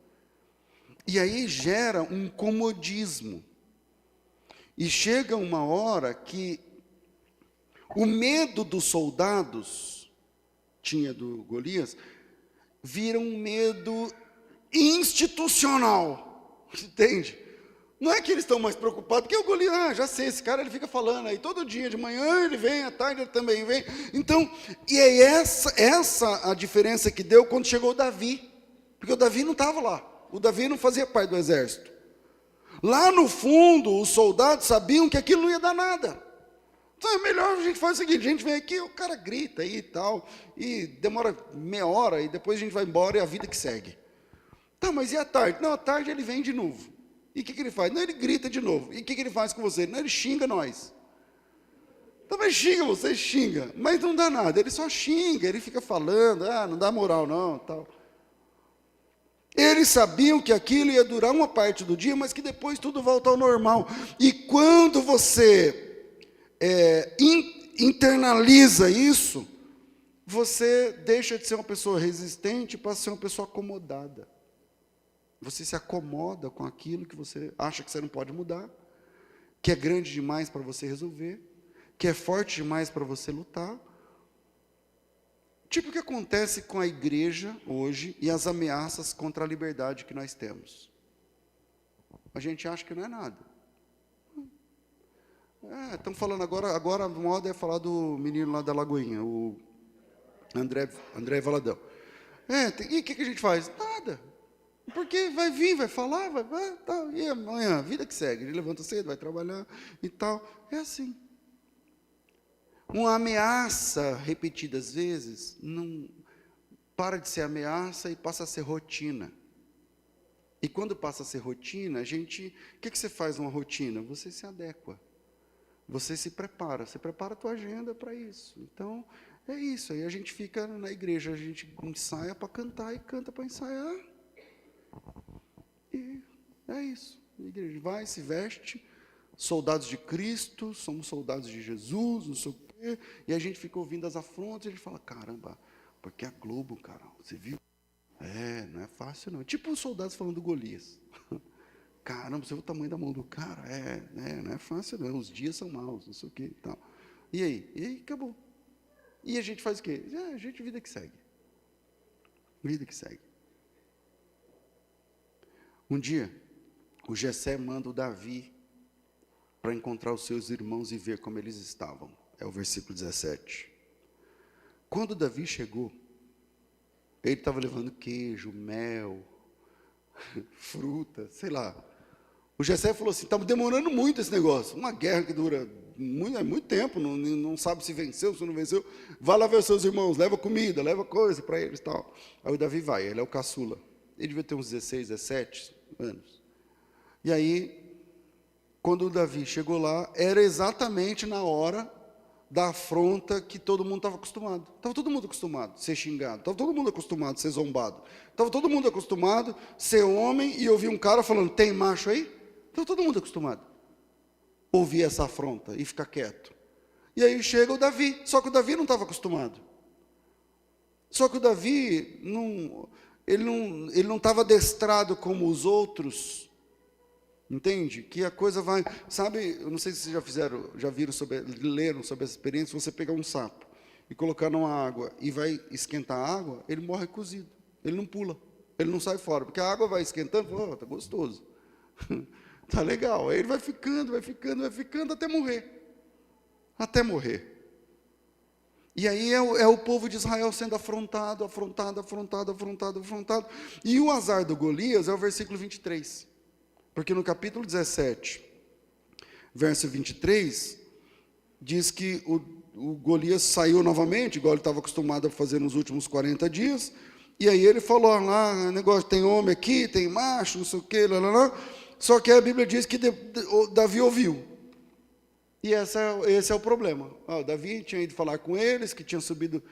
E aí gera um comodismo. E chega uma hora que o medo dos soldados, tinha do Golias, vira um medo institucional, entende? Não é que eles estão mais preocupados, porque o Golias, já sei, esse cara ele fica falando aí, todo dia, de manhã ele vem, à tarde ele também vem. Então, e é essa a diferença que deu quando chegou o Davi, porque o Davi não estava lá, o Davi não fazia parte do exército. Lá no fundo, os soldados sabiam que aquilo não ia dar nada. Então é melhor a gente fazer o seguinte, a gente vem aqui, o cara grita aí e tal, e demora meia hora, e depois a gente vai embora e é a vida que segue. Tá, mas e à tarde? Não, à tarde ele vem de novo. E o que ele faz? Não, ele grita de novo. E o que ele faz com você? Não, ele xinga nós. Também xinga você, xinga, mas não dá nada, ele só xinga, ele fica falando, não dá moral não, tal. Eles sabiam que aquilo ia durar uma parte do dia, mas que depois tudo volta ao normal. E quando você internaliza isso, você deixa de ser uma pessoa resistente para ser uma pessoa acomodada. Você se acomoda com aquilo que você acha que você não pode mudar, que é grande demais para você resolver, que é forte demais para você lutar. Tipo o que acontece com a igreja hoje e as ameaças contra a liberdade que nós temos. A gente acha que não é nada. Estão falando agora a moda é falar do menino lá da Lagoinha, o André Valadão. E o que a gente faz? Nada. Porque vai vir, vai falar, tal, e amanhã, vida que segue. Ele levanta cedo, vai trabalhar e tal. É assim. Uma ameaça repetidas vezes não para de ser ameaça e passa a ser rotina. E quando passa a ser rotina, o que você faz numa rotina? Você se adequa. Você se prepara. Você prepara a tua agenda para isso. Então, é isso. Aí a gente fica na igreja, a gente ensaia para cantar e canta para ensaiar. E é isso. A igreja vai, se veste, soldados de Cristo, somos soldados de Jesus, não sei o quê, e a gente fica ouvindo as afrontas, e a gente fala, caramba, porque a Globo, cara, você viu? Não é fácil não. Tipo os soldados falando do Golias. Caramba, você viu o tamanho da mão do cara? Não é fácil não, os dias são maus, não sei o quê e tal. E aí acabou. E a gente faz o quê? Vida que segue. Vida que segue. Um dia, o Jessé manda o Davi para encontrar os seus irmãos e ver como eles estavam. É o versículo 17. Quando Davi chegou, ele estava levando queijo, mel, fruta, sei lá. O Jessé falou assim, está demorando muito esse negócio. Uma guerra que dura muito tempo, não sabe se venceu, se não venceu. Vai lá ver os seus irmãos, leva comida, leva coisa para eles e tal. Aí o Davi vai, ele é o caçula. Ele devia ter uns 16, 17 anos. E aí, quando o Davi chegou lá, era exatamente na hora da afronta que todo mundo estava acostumado. Estava todo mundo acostumado a ser xingado. Estava todo mundo acostumado a ser zombado. Estava todo mundo acostumado a ser homem e ouvir um cara falando, tem macho aí? Estava todo mundo acostumado a ouvir essa afronta e ficar quieto. E aí chega o Davi, só que o Davi não estava acostumado. Só que o Davi ele não estava adestrado como os outros, entende? Que a coisa vai, sabe, eu não sei se vocês já leram sobre essa experiência, você pegar um sapo e colocar numa água e vai esquentar a água, ele morre cozido, ele não pula, ele não sai fora, porque a água vai esquentando, tá gostoso, tá legal, aí ele vai ficando até morrer. E aí é o povo de Israel sendo afrontado. E o azar do Golias é o versículo 23. Porque no capítulo 17, verso 23, diz que o Golias saiu novamente, igual ele estava acostumado a fazer nos últimos 40 dias, e aí ele falou lá, negócio, tem homem aqui, tem macho, não sei o quê, lá. Só que a Bíblia diz que Davi ouviu. E esse é o problema. Davi tinha ido falar com eles, que tinha subido,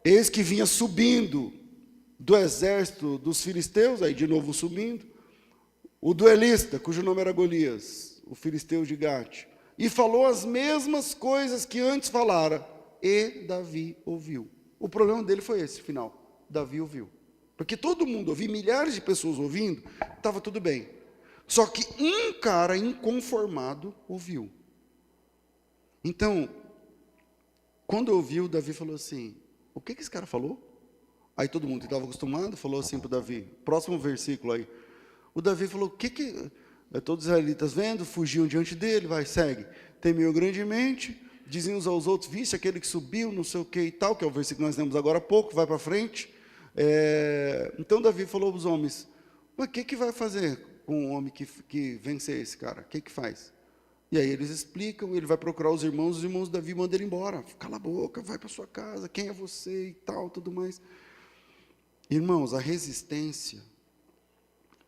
eis que vinha subindo do exército dos filisteus, aí de novo subindo, o duelista, cujo nome era Golias, o filisteu de Gate, e falou as mesmas coisas que antes falara, e Davi ouviu. O problema dele foi esse, final, Davi ouviu. Porque todo mundo ouviu, milhares de pessoas ouvindo, estava tudo bem. Só que um cara inconformado ouviu. Então, quando ouviu, Davi falou assim, o que esse cara falou? Aí todo mundo que estava acostumado falou assim para o Davi, próximo versículo aí. O Davi falou, todos os israelitas vendo, fugiam diante dele, segue. Temeu grandemente, diziam uns aos outros, viste aquele que subiu, não sei o que e tal, que é o versículo que nós lemos agora há pouco, vai para frente. Então Davi falou aos homens, mas o que vai fazer com um homem que vencer esse cara? O que faz? E aí eles explicam, ele vai procurar os irmãos de Davi mandam ele embora. Cala a boca, vai para sua casa, quem é você e tal, tudo mais. Irmãos, a resistência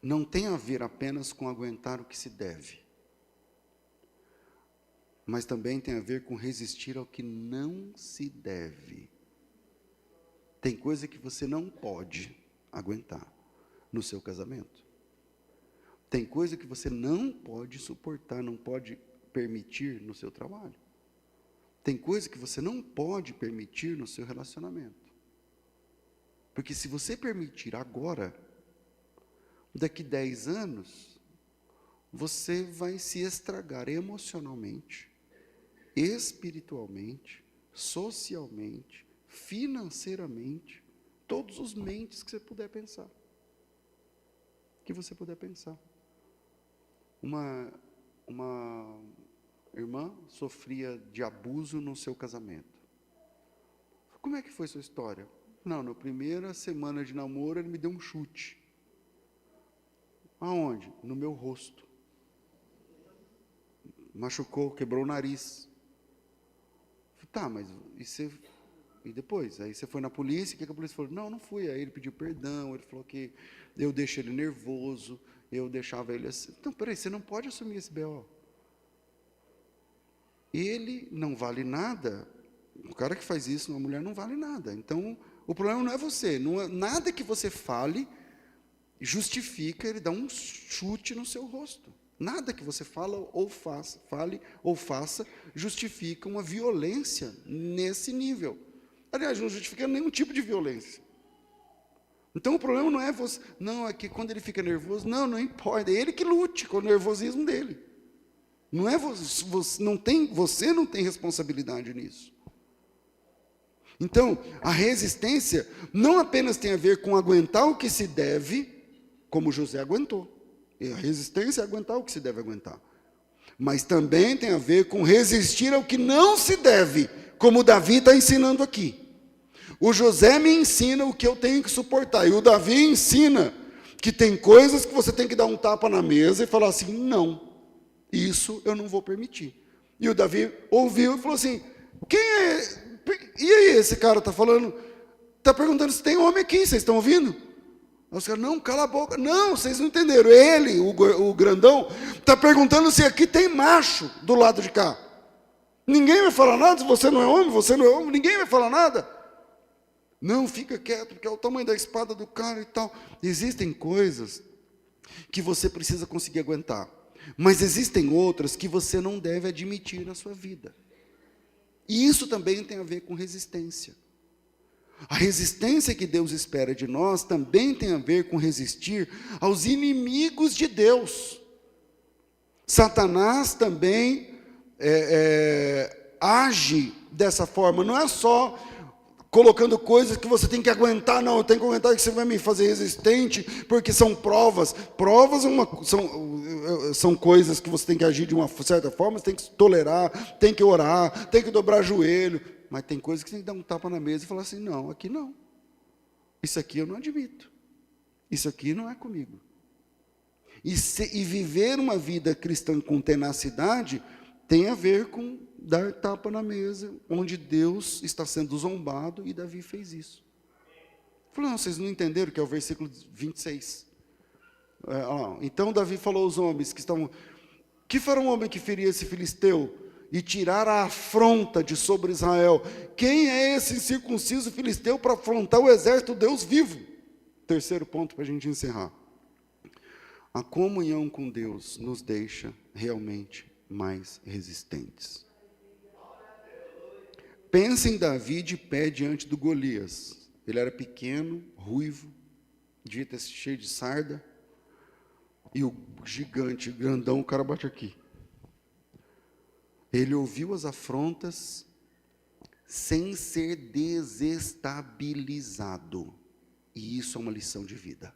não tem a ver apenas com aguentar o que se deve, mas também tem a ver com resistir ao que não se deve. Tem coisa que você não pode aguentar no seu casamento. Tem coisa que você não pode suportar, não pode permitir no seu trabalho. Tem coisa que você não pode permitir no seu relacionamento. Porque se você permitir agora, daqui 10 anos, você vai se estragar emocionalmente, espiritualmente, socialmente, financeiramente, todos os mentes que você puder pensar. Uma irmã sofria de abuso no seu casamento. Como é que foi sua história? Não, na primeira semana de namoro, ele me deu um chute. Aonde? No meu rosto. Machucou, quebrou o nariz. Tá, mas e depois? Aí você foi na polícia, o que a polícia falou? Não fui. Aí ele pediu perdão, ele falou que eu deixei ele nervoso, eu deixava ele assim. Então, peraí, você não pode assumir esse B.O. Ele não vale nada. O cara que faz isso, uma mulher, não vale nada. Então, o problema não é você. Nada que você fale justifica ele dar um chute no seu rosto. Nada que você fale ou faça justifica uma violência nesse nível. Aliás, não justifica nenhum tipo de violência. Então o problema não é você, não, é que quando ele fica nervoso, não importa, é ele que lute com o nervosismo dele. Não é você não tem responsabilidade nisso. Então, a resistência não apenas tem a ver com aguentar o que se deve, como José aguentou. E a resistência é aguentar o que se deve aguentar. Mas também tem a ver com resistir ao que não se deve, como Davi está ensinando aqui. O José me ensina o que eu tenho que suportar, e o Davi ensina que tem coisas que você tem que dar um tapa na mesa e falar assim, não, isso eu não vou permitir. E o Davi ouviu e falou assim, quem é? E aí, esse cara está falando, está perguntando se tem homem aqui, vocês estão ouvindo? Aí os caras, não, cala a boca. Não, vocês não entenderam. Ele, o grandão, está perguntando se aqui tem macho do lado de cá. Ninguém vai falar nada, se você não é homem, ninguém vai falar nada. Não, fica quieto, porque é o tamanho da espada do cara e tal. Existem coisas que você precisa conseguir aguentar, mas existem outras que você não deve admitir na sua vida. E isso também tem a ver com resistência. A resistência que Deus espera de nós também tem a ver com resistir aos inimigos de Deus. Satanás também age dessa forma, não é só colocando coisas que você tem que aguentar, não, eu tenho que aguentar que você vai me fazer resistente, porque são provas. Provas são coisas que você tem que agir de uma certa forma, você tem que tolerar, tem que orar, tem que dobrar joelho, mas tem coisas que você tem que dar um tapa na mesa e falar assim, não, aqui não. Isso aqui eu não admito. Isso aqui não é comigo. E viver uma vida cristã com tenacidade tem a ver com dar tapa na mesa, onde Deus está sendo zombado, e Davi fez isso. Falei, não, vocês não entenderam, que é o versículo 26. Então Davi falou aos homens que estavam: que fará um homem que ferir esse filisteu e tirar a afronta de sobre Israel? Quem é esse incircunciso filisteu para afrontar o exército do Deus vivo? Terceiro ponto para a gente encerrar. A comunhão com Deus nos deixa realmente mais resistentes. Pensa em Davi de pé diante do Golias. Ele era pequeno, ruivo, devia ter cheio de sarda. E o gigante, grandão, o cara bate aqui. Ele ouviu as afrontas sem ser desestabilizado. E isso é uma lição de vida.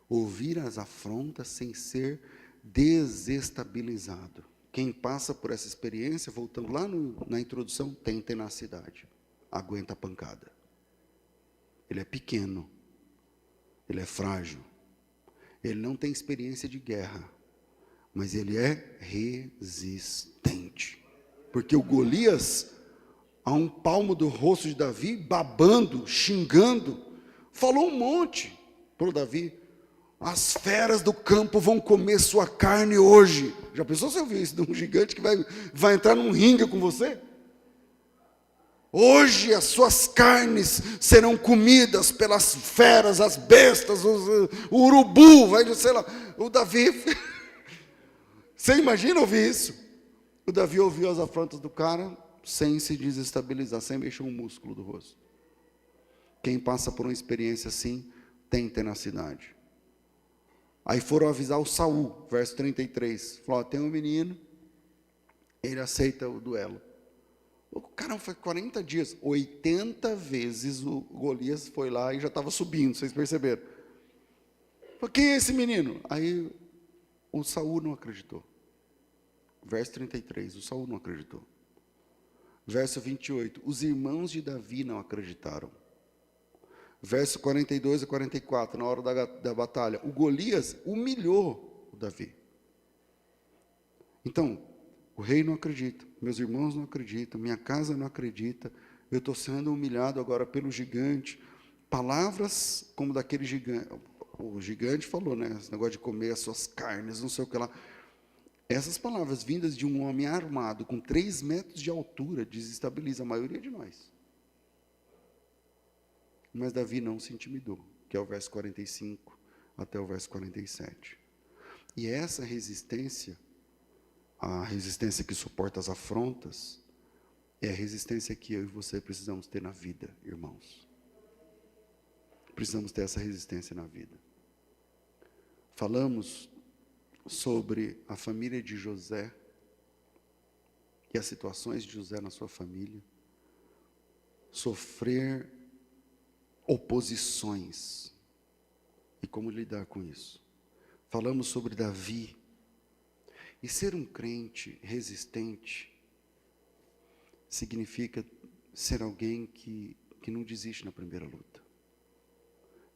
Ouvir as afrontas sem ser desestabilizado. Quem passa por essa experiência, voltando lá na introdução, tem tenacidade. Aguenta a pancada. Ele é pequeno. Ele é frágil. Ele não tem experiência de guerra, mas ele é resistente. Porque o Golias, a um palmo do rosto de Davi, babando, xingando, falou um monte para o Davi: as feras do campo vão comer sua carne hoje. Já pensou se eu ouvir isso de um gigante que vai entrar num ringue com você? Hoje as suas carnes serão comidas pelas feras, as bestas, o urubu, sei lá. O Davi, você imagina ouvir isso? O Davi ouviu as afrontas do cara sem se desestabilizar, sem mexer um músculo do rosto. Quem passa por uma experiência assim, tem tenacidade. Aí foram avisar o Saul, verso 33. Falou: tem um menino, ele aceita o duelo. O cara foi 40 dias, 80 vezes o Golias foi lá e já estava subindo, vocês perceberam? Falou: quem é esse menino? Aí o Saul não acreditou. Verso 33, o Saul não acreditou. Verso 28, os irmãos de Davi não acreditaram. Verso 42 e 44, na hora da batalha, o Golias humilhou o Davi. Então, o rei não acredita, meus irmãos não acreditam, minha casa não acredita, eu estou sendo humilhado agora pelo gigante. Palavras como daquele gigante, o gigante falou, né? Esse negócio de comer as suas carnes, não sei o que lá. Essas palavras vindas de um homem armado, com 3 metros de altura, desestabiliza a maioria de nós. Mas Davi não se intimidou, que é o verso 45 até o verso 47. E essa resistência, a resistência que suporta as afrontas, é a resistência que eu e você precisamos ter na vida, irmãos. Precisamos ter essa resistência na vida. Falamos sobre a família de José e as situações de José na sua família. Sofrer oposições e como lidar com isso. Falamos sobre Davi. E ser um crente resistente significa ser alguém que não desiste na primeira luta,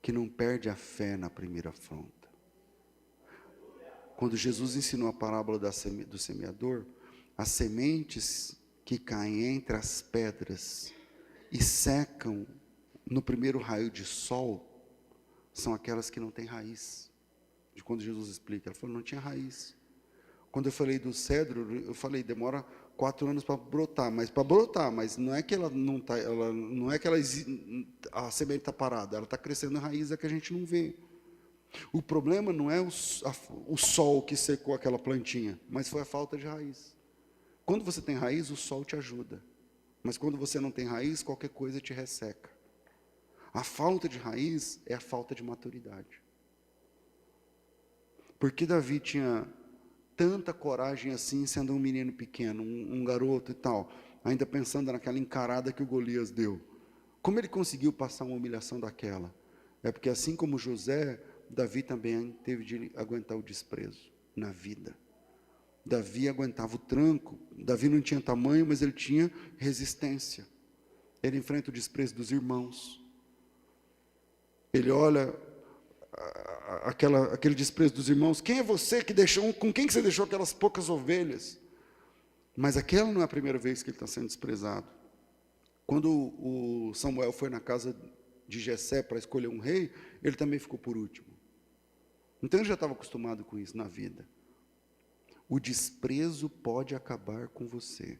que não perde a fé na primeira afronta. Quando Jesus ensinou a parábola do semeador, as sementes que caem entre as pedras e secam no primeiro raio de sol, são aquelas que não têm raiz. De quando Jesus explica, ele falou, não tinha raiz. Quando eu falei do cedro, eu falei, demora 4 anos para brotar, mas não é que ela não está, não é que a semente está parada, ela está crescendo em raiz, é que a gente não vê. O problema não é o sol que secou aquela plantinha, mas foi a falta de raiz. Quando você tem raiz, o sol te ajuda. Mas quando você não tem raiz, qualquer coisa te resseca. A falta de raiz é a falta de maturidade. Porque Davi tinha tanta coragem assim, sendo um menino pequeno, um garoto e tal, ainda pensando naquela encarada que o Golias deu. Como ele conseguiu passar uma humilhação daquela? É porque assim como José, Davi também teve de aguentar o desprezo na vida. Davi aguentava o tranco. Davi não tinha tamanho, mas ele tinha resistência. Ele enfrenta o desprezo dos irmãos. Ele olha aquele desprezo dos irmãos. Quem é você que deixou? Com quem que você deixou aquelas poucas ovelhas? Mas aquela não é a primeira vez que ele está sendo desprezado. Quando o Samuel foi na casa de Jessé para escolher um rei, ele também ficou por último. Então ele já estava acostumado com isso na vida. O desprezo pode acabar com você,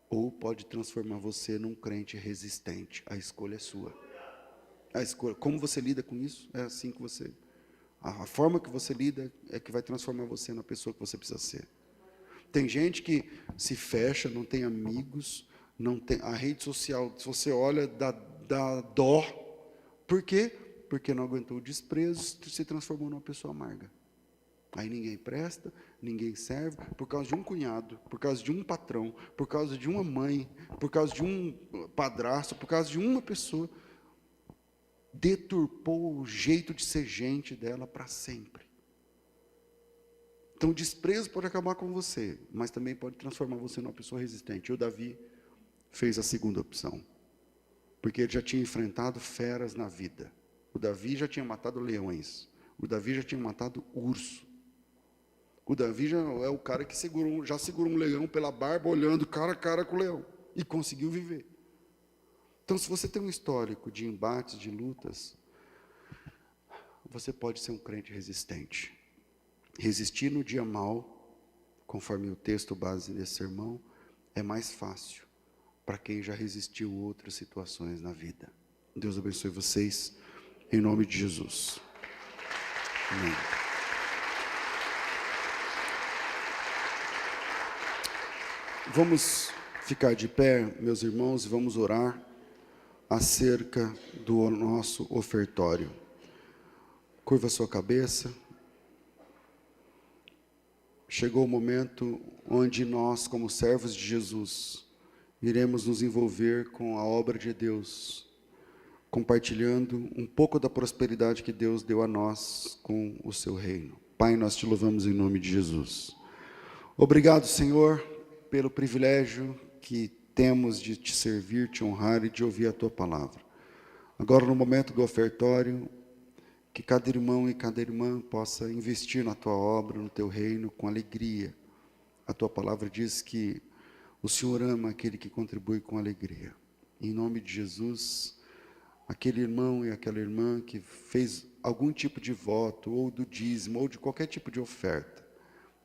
ou pode transformar você num crente resistente. A escolha é sua. A escolha, como você lida com isso, é assim que você... A forma que você lida é que vai transformar você na pessoa que você precisa ser. Tem gente que se fecha, não tem amigos, não tem a rede social, se você olha, dá dó. Por quê? Porque não aguentou o desprezo, se transformou numa pessoa amarga. Aí ninguém presta, ninguém serve, por causa de um cunhado, por causa de um patrão, por causa de uma mãe, por causa de um padrasto, por causa de uma pessoa. Deturpou o jeito de ser gente dela para sempre. Então o desprezo pode acabar com você, mas também pode transformar você numa pessoa resistente. E o Davi fez a segunda opção, porque ele já tinha enfrentado feras na vida. O Davi já tinha matado leões, o Davi já tinha matado urso. O Davi já é o cara que já segurou um leão pela barba, olhando cara a cara com o leão, e conseguiu viver. Então, se você tem um histórico de embates, de lutas, você pode ser um crente resistente. Resistir no dia mau, conforme o texto base desse sermão, é mais fácil para quem já resistiu outras situações na vida. Deus abençoe vocês, em nome de Jesus. Amém. Vamos ficar de pé, meus irmãos, e vamos orar acerca do nosso ofertório. Curva sua cabeça. Chegou o momento onde nós, como servos de Jesus, iremos nos envolver com a obra de Deus, compartilhando um pouco da prosperidade que Deus deu a nós com o seu reino. Pai, nós te louvamos em nome de Jesus. Obrigado, Senhor, pelo privilégio que temos de te servir, te honrar e de ouvir a tua palavra. Agora, no momento do ofertório, que cada irmão e cada irmã possa investir na tua obra, no teu reino, com alegria. A tua palavra diz que o Senhor ama aquele que contribui com alegria. Em nome de Jesus, aquele irmão e aquela irmã que fez algum tipo de voto, ou do dízimo, ou de qualquer tipo de oferta,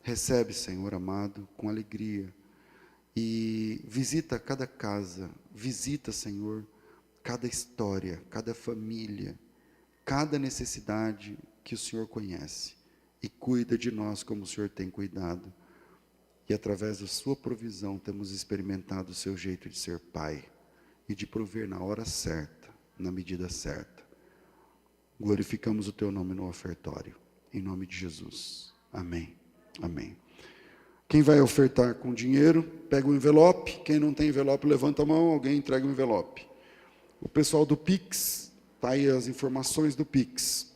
recebe, Senhor amado, com alegria. E visita cada casa, visita, Senhor, cada história, cada família, cada necessidade que o Senhor conhece. E cuida de nós como o Senhor tem cuidado. E através da sua provisão temos experimentado o seu jeito de ser Pai. E de prover na hora certa, na medida certa. Glorificamos o teu nome no ofertório. Em nome de Jesus. Amém. Amém. Quem vai ofertar com dinheiro, pega o envelope. Quem não tem envelope, levanta a mão, alguém entrega o envelope. O pessoal do Pix, está aí as informações do Pix.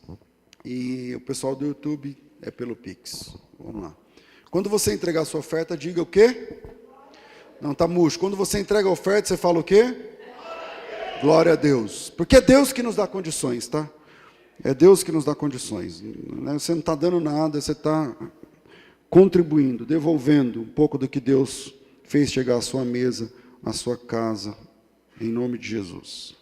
E o pessoal do YouTube é pelo Pix. Vamos lá. Quando você entregar a sua oferta, diga o quê? Não, está murcho. Quando você entrega a oferta, você fala o quê? Glória a Deus. Porque é Deus que nos dá condições, tá? É Deus que nos dá condições. Você não está dando nada, você está contribuindo, devolvendo um pouco do que Deus fez chegar à sua mesa, à sua casa, em nome de Jesus.